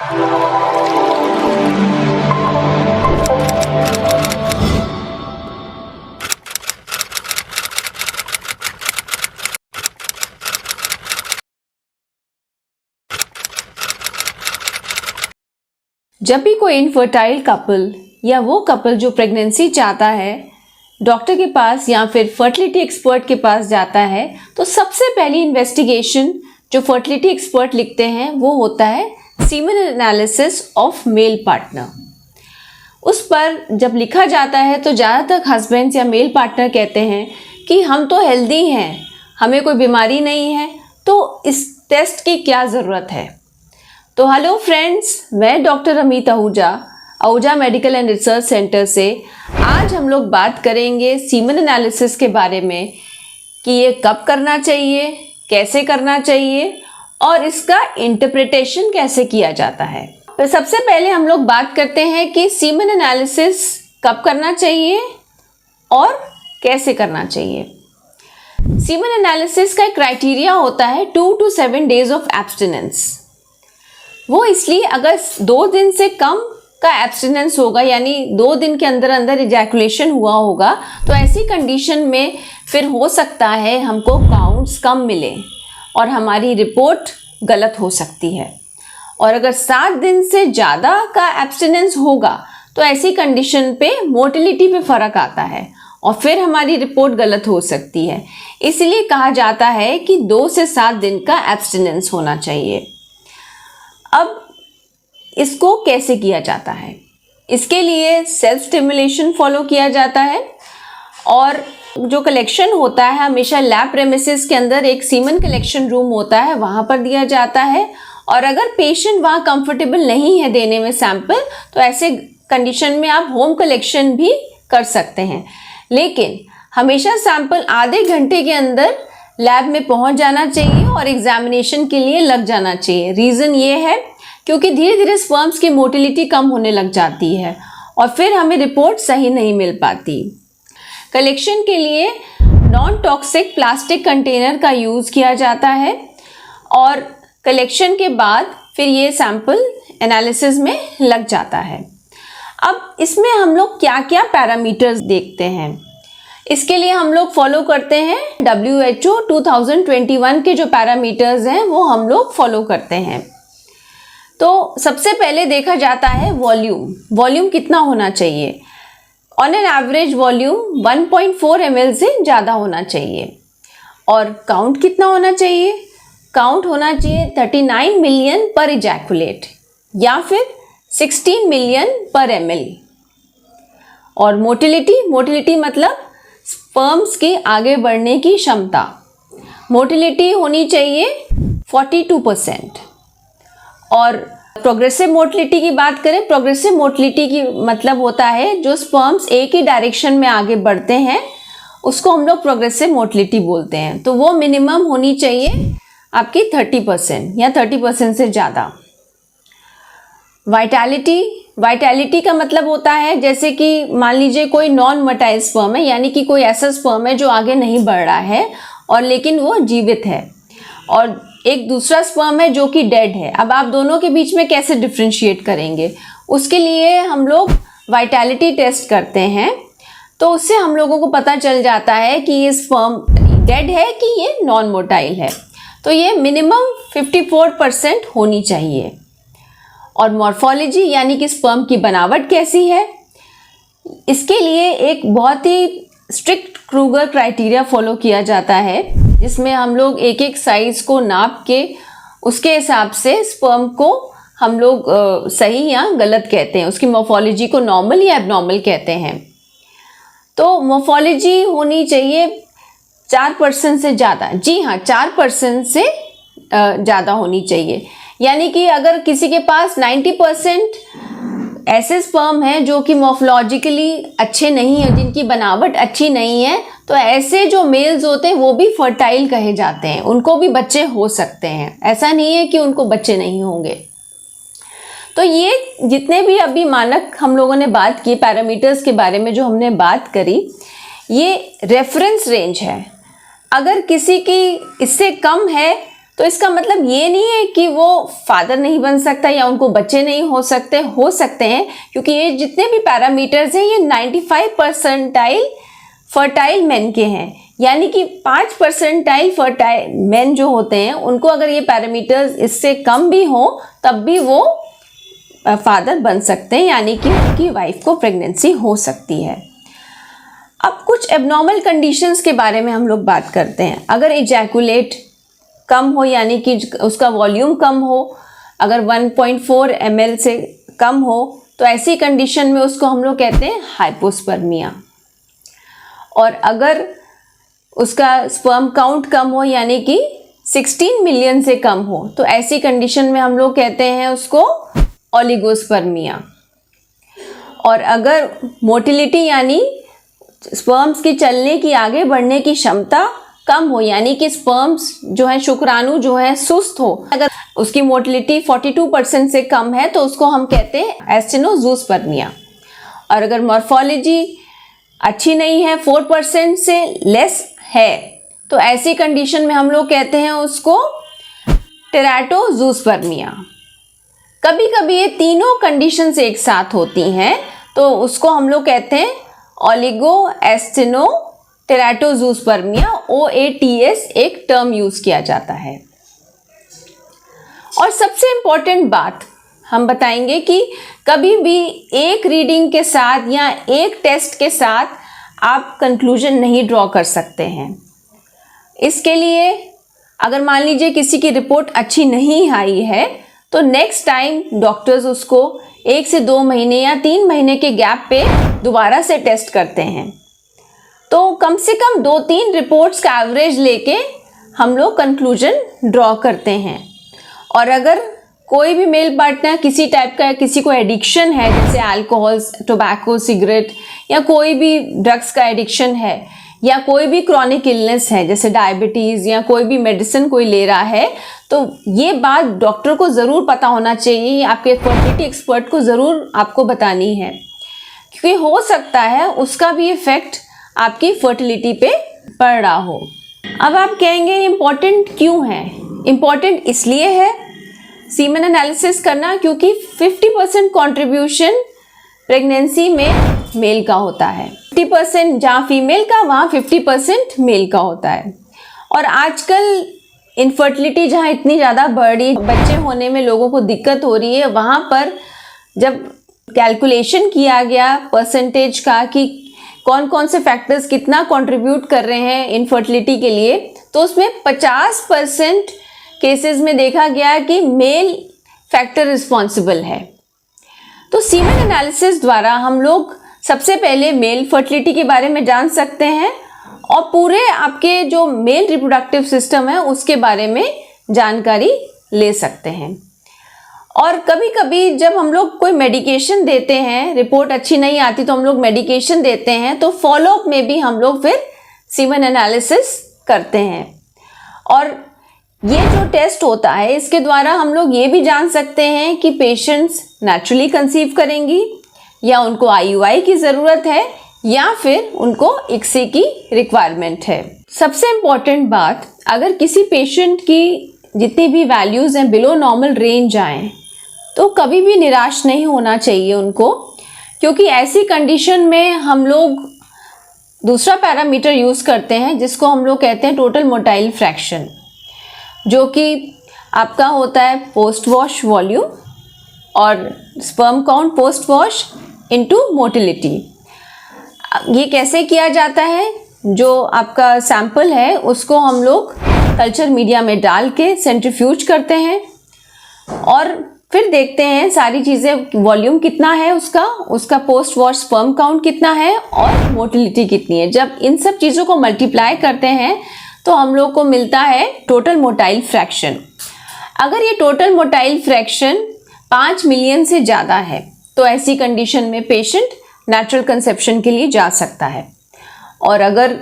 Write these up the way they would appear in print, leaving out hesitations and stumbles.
जब भी कोई इनफर्टाइल कपल या वो कपल जो प्रेगनेंसी चाहता है डॉक्टर के पास या फिर फर्टिलिटी एक्सपर्ट के पास जाता है, तो सबसे पहली इन्वेस्टिगेशन जो फर्टिलिटी एक्सपर्ट लिखते हैं वो होता है semen analysis of male partner. उस पर जब लिखा जाता है तो ज़्यादातर हस्बैंड्स या मेल पार्टनर कहते हैं कि हम तो हेल्दी हैं, हमें कोई बीमारी नहीं है, तो इस टेस्ट की क्या ज़रूरत है। तो हेलो फ्रेंड्स, मैं doctor Amit Ahuja medical and research centre से आज हम लोग बात करेंगे सीमेन एनालिसिस के बारे में कि ये कब करना चाहिए, कैसे करना चाहिए और इसका इंटरप्रिटेशन कैसे किया जाता है। तो सबसे पहले हम लोग बात करते हैं कि सीमेन एनालिसिस कब करना चाहिए और कैसे करना चाहिए। सीमेन एनालिसिस का क्राइटेरिया होता है 2 to 7 days ऑफ एब्स्टिनेंस। वो इसलिए अगर 2 दिन से कम का एब्स्टिनेंस होगा, यानी 2 दिन के अंदर अंदर इजैकुलेशन हुआ होगा, तो ऐसी कंडीशन में फिर हो सकता है हमको काउंट्स कम मिले और हमारी रिपोर्ट गलत हो सकती है। और अगर 7 दिन से ज़्यादा का एब्स्टिनेंस होगा तो ऐसी कंडीशन पे मोटिलिटी पे फ़र्क आता है और फिर हमारी रिपोर्ट गलत हो सकती है। इसलिए कहा जाता है कि 2 से 7 दिन का एब्स्टिनेंस होना चाहिए। अब इसको कैसे किया जाता है? इसके लिए सेल्फ स्टिमुलेशन फॉलो किया जाता है और जो कलेक्शन होता है हमेशा लैब प्रेमिसेस के अंदर एक सीमेन कलेक्शन रूम होता है, वहाँ पर दिया जाता है। और अगर पेशेंट वहाँ कंफर्टेबल नहीं है देने में सैंपल, तो ऐसे कंडीशन में आप होम कलेक्शन भी कर सकते हैं, लेकिन हमेशा सैंपल आधे घंटे के अंदर लैब में पहुंच जाना चाहिए और एग्जामिनेशन के लिए लग जाना चाहिए। रीज़न ये है क्योंकि धीरे धीरे स्पर्म्स की मोटिलिटी कम होने लग जाती है और फिर हमें रिपोर्ट सही नहीं मिल पाती। कलेक्शन के लिए नॉन टॉक्सिक प्लास्टिक कंटेनर का यूज़ किया जाता है और कलेक्शन के बाद फिर ये सैंपल एनालिसिस में लग जाता है। अब इसमें हम लोग क्या क्या पैरामीटर्स देखते हैं, इसके लिए हम लोग फॉलो करते हैं WHO 2021 के जो पैरामीटर्स हैं वो हम लोग फॉलो करते हैं। तो सबसे पहले देखा जाता है वॉल्यूम कितना होना चाहिए। On an average volume 1.4 ml से ज़्यादा होना चाहिए। और काउंट कितना होना चाहिए? काउंट होना चाहिए 39 मिलियन पर इजैकुलेट या फिर 16 मिलियन पर ml। और मोटिलिटी मतलब स्पर्म्स की आगे बढ़ने की क्षमता, मोटिलिटी होनी चाहिए 42%। और प्रोग्रेसिव मोटिलिटी की बात करें, प्रोग्रेसिव मोटिलिटी की मतलब होता है जो स्पर्म्स एक ही डायरेक्शन में आगे बढ़ते हैं, उसको हम लोग प्रोग्रेसिव मोटिलिटी बोलते हैं। तो वो मिनिमम होनी चाहिए आपकी 30% या 30% से ज़्यादा। वाइटैलिटी का मतलब होता है जैसे कि मान लीजिए कोई नॉन मोटाइल स्पर्म है, यानी कि कोई ऐसा स्पर्म है जो आगे नहीं बढ़ रहा है और लेकिन वो जीवित है, और एक दूसरा स्पर्म है जो कि डेड है। अब आप दोनों के बीच में कैसे डिफ्रेंशिएट करेंगे? उसके लिए हम लोग वाइटैलिटी टेस्ट करते हैं, तो उससे हम लोगों को पता चल जाता है कि ये स्पर्म डेड है कि ये नॉन मोटाइल है। तो ये मिनिमम 54% होनी चाहिए। और मॉर्फोलॉजी यानी कि स्पर्म की बनावट कैसी है, इसके लिए एक बहुत ही स्ट्रिक्ट क्रूगर क्राइटेरिया फॉलो किया जाता है, जिसमें हम लोग एक एक साइज़ को नाप के उसके हिसाब से स्पर्म को हम लोग सही या गलत कहते हैं, उसकी मॉर्फोलॉजी को नॉर्मल या एबनॉर्मल कहते हैं। तो मॉर्फोलॉजी होनी चाहिए 4% से ज़्यादा। जी हाँ, 4% से ज़्यादा होनी चाहिए। यानी कि अगर किसी के पास 90% ऐसे स्पर्म हैं जो कि मॉर्फोलॉजिकली अच्छे नहीं हैं, जिनकी बनावट अच्छी नहीं है, तो ऐसे जो मेल्स होते हैं वो भी फर्टाइल कहे जाते हैं, उनको भी बच्चे हो सकते हैं। ऐसा नहीं है कि उनको बच्चे नहीं होंगे। तो ये जितने भी अभी मानक हम लोगों ने बात की, पैरामीटर्स के बारे में जो हमने बात करी, ये रेफरेंस रेंज है। अगर किसी की इससे कम है तो इसका मतलब ये नहीं है कि वो फादर नहीं बन सकता या उनको बच्चे नहीं हो सकते हैं, क्योंकि ये जितने भी पैरामीटर्स हैं ये 95% फर्टाइल मेन के हैं। यानी कि 5% फर्टाइल मेन जो होते हैं उनको अगर ये पैरामीटर्स इससे कम भी हो तब भी वो फादर बन सकते हैं, यानी कि उनकी वाइफ को प्रेगनेंसी हो सकती है। अब कुछ एबनॉर्मल कंडीशंस के बारे में हम लोग बात करते हैं। अगर इजैकुलेट कम हो, यानी कि उसका वॉल्यूम कम हो, अगर 1.4 ml से कम हो, तो ऐसी कंडीशन में उसको हम लोग कहते हैं हाइपोस्पर्मिया। और अगर उसका स्पर्म काउंट कम हो, यानी कि 16 मिलियन से कम हो, तो ऐसी कंडीशन में हम लोग कहते हैं उसको ओलिगोस्पर्मिया। और अगर मोटिलिटी यानी स्पर्म्स की चलने की, आगे बढ़ने की क्षमता कम हो, यानी कि स्पर्म्स जो है, शुक्राणु जो है सुस्त हो, अगर उसकी मोटिलिटी 42% से कम है तो उसको हम कहते हैं एस्टेनोजूस्पर्मिया। और अगर मॉर्फोलॉजी अच्छी नहीं है, 4% से लेस है, तो ऐसी कंडीशन में हम लोग कहते हैं उसको टेराटोजूस्पर्मिया। कभी कभी ये तीनों कंडीशंस एक साथ होती हैं तो उसको हम लोग कहते हैं ओलिगो एस्टेनो टेराटोजूस्पर्मिया, OATS एक टर्म यूज किया जाता है। और सबसे इंपॉर्टेंट बात हम बताएंगे कि कभी भी एक रीडिंग के साथ या एक टेस्ट के साथ आप कंक्लूजन नहीं ड्रॉ कर सकते हैं। इसके लिए अगर मान लीजिए किसी की रिपोर्ट अच्छी नहीं आई है तो नेक्स्ट टाइम डॉक्टर्स उसको 1 से 2 महीने या 3 महीने के गैप पे दोबारा से टेस्ट करते हैं। तो कम से कम 2-3 रिपोर्ट्स का एवरेज लेके हम लोग कंक्लूजन ड्रॉ करते हैं। और अगर कोई भी मेल पार्टनर किसी टाइप का, किसी को एडिक्शन है, जैसे अल्कोहल, टोबैको, सिगरेट या कोई भी ड्रग्स का एडिक्शन है, या कोई भी क्रॉनिक इलनेस है जैसे डायबिटीज़, या कोई भी मेडिसिन कोई ले रहा है, तो ये बात डॉक्टर को ज़रूर पता होना चाहिए, आपके फर्टिलिटी एक्सपर्ट को ज़रूर आपको बतानी है, क्योंकि हो सकता है उसका भी इफ़ेक्ट आपकी फर्टिलिटी पे पड़ रहा हो। अब आप कहेंगे इम्पॉर्टेंट क्यों है? इम्पॉर्टेंट इसलिए है सीमेन एनालिसिस करना क्योंकि 50% कंट्रीब्यूशन प्रेगनेंसी में मेल का होता है। 50% जहाँ फीमेल का, वहाँ 50% मेल का होता है। और आजकल इनफर्टिलिटी जहाँ इतनी ज़्यादा बढ़ रही, बच्चे होने में लोगों को दिक्कत हो रही है, वहाँ पर जब कैलकुलेशन किया गया परसेंटेज का कि कौन कौन से फैक्टर्स कितना कंट्रीब्यूट कर रहे हैं इनफर्टिलिटी के लिए, तो उसमें 50% केसेस में देखा गया कि मेल फैक्टर रिस्पॉन्सिबल है। तो सीमेन एनालिसिस द्वारा हम लोग सबसे पहले मेल फर्टिलिटी के बारे में जान सकते हैं और पूरे आपके जो मेल रिप्रोडक्टिव सिस्टम है उसके बारे में जानकारी ले सकते हैं। और कभी कभी जब हम लोग कोई मेडिकेशन देते हैं, रिपोर्ट अच्छी नहीं आती तो हम लोग मेडिकेशन देते हैं, तो फॉलोअप में भी हम लोग फिर सीमेन एनालिसिस करते हैं। और ये जो टेस्ट होता है इसके द्वारा हम लोग ये भी जान सकते हैं कि पेशेंट्स नेचुरली कंसीव करेंगी या उनको IUI की ज़रूरत है या फिर उनको ICSI की रिक्वायरमेंट है। सबसे इम्पॉर्टेंट बात, अगर किसी पेशेंट की जितनी भी वैल्यूज़ हैं बिलो नॉर्मल रेंज आएँ तो कभी भी निराश नहीं होना चाहिए उनको, क्योंकि ऐसी कंडीशन में हम लोग दूसरा पैरामीटर यूज़ करते हैं जिसको हम लोग कहते हैं टोटल मोटाइल फ्रैक्शन, जो कि आपका होता है पोस्ट वॉश वॉल्यूम और sperm count post wash into motility. ये कैसे किया जाता है? जो आपका सैंपल है उसको हम लोग कल्चर मीडिया में डाल के सेंट्रीफ्यूज करते हैं और फिर देखते हैं सारी चीज़ें, वॉल्यूम कितना है उसका पोस्ट वॉश स्पर्म काउंट कितना है और मोटिलिटी कितनी है। जब इन सब चीज़ों को मल्टीप्लाई करते हैं तो हम लोग को मिलता है टोटल मोटाइल फ्रैक्शन। अगर ये टोटल मोटाइल फ्रैक्शन 5 मिलियन से ज़्यादा है तो ऐसी कंडीशन में पेशेंट नेचुरल कंसेप्शन के लिए जा सकता है, और अगर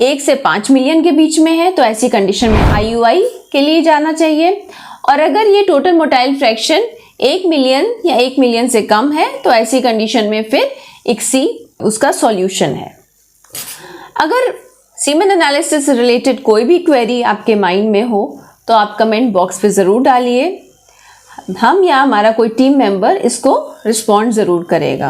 1 से 5 मिलियन के बीच में है तो ऐसी कंडीशन में IUI के लिए जाना चाहिए, और अगर ये टोटल मोटाइल फ्रैक्शन 1 मिलियन या 1 मिलियन से कम है तो ऐसी कंडीशन में फिर ICSI उसका सॉल्यूशन है। अगर सीमेन एनालिसिस से रिलेटेड कोई भी क्वेरी आपके माइंड में हो तो आप कमेंट बॉक्स पे ज़रूर डालिए, हम या हमारा कोई टीम मेंबर इसको रिस्पॉन्ड ज़रूर करेगा।